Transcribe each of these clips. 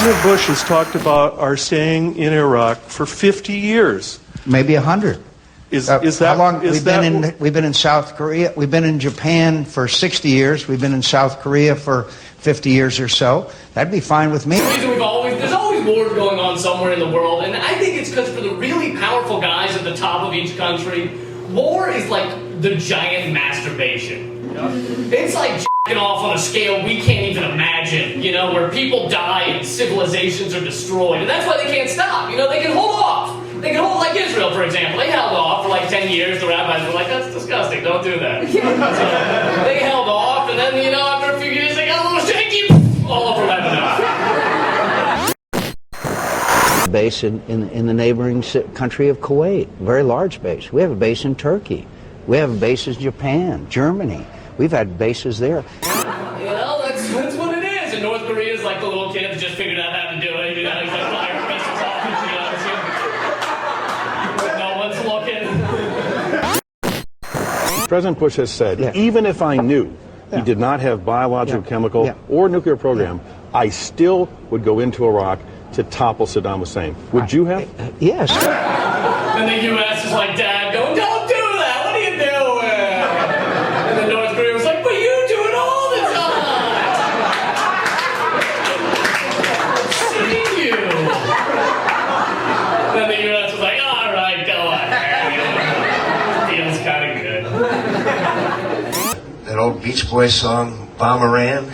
President Bush has talked about our staying in Iraq for 50 years. Maybe 100. Is that how long? We've been in South Korea. We've been in Japan for 60 years. We've been in South Korea for 50 years or so. That'd be fine with me. There's always wars going on somewhere in the world, and I think it's because for the really powerful guys at the top of each country, war is like the giant masturbation. You know? It's like jacking off on a scale we can't even imagine, you know, where people die and civilizations are destroyed, and that's why they can't stop. You know, they can hold off. They can hold, like Israel, for example. They held off for like 10 years. The rabbis were like, that's disgusting. Don't do that. So they held off, and then, you know, after a few years, they got a little shaky all over Lebanon. Base in the neighboring country of Kuwait. Very large base. We have a base in Turkey. We have bases in Japan, Germany. We've had bases there. You know, that's what it is. And North Korea is like the little kid that just figured out how to do it. You know, he's like, fire missiles off, you know. President Bush has said, even if I knew he did not have biological, chemical, or nuclear program, I still would go into Iraq to topple Saddam Hussein. Would you have? Yes. And the U.S. is like, Dad, don't do that. What are you doing? And then North Korea was like, but you do it all the time. I've seen you. And then the U.S. was like, all right, go ahead. Feels kind of good. That old Beach Boys song, Bomberan.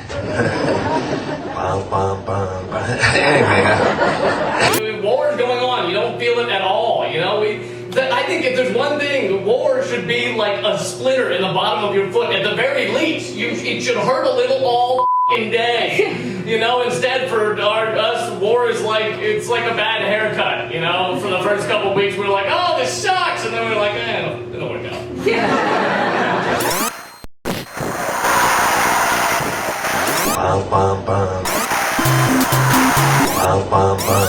Bomb, bomb, bomb, bomb. Anyway. War is going on. You don't feel it at all. You know, I think if there's one thing, the war should be like a splinter in the bottom of your foot. At the very least, it should hurt a little all f***ing day. You know, instead for us, war is like, it's like a bad haircut. You know, for the first couple of weeks, we're like, oh, this sucks. And then we're like, it'll work out. Yeah. Bomb, bomb, bomb. Bomb, bomb, bomb.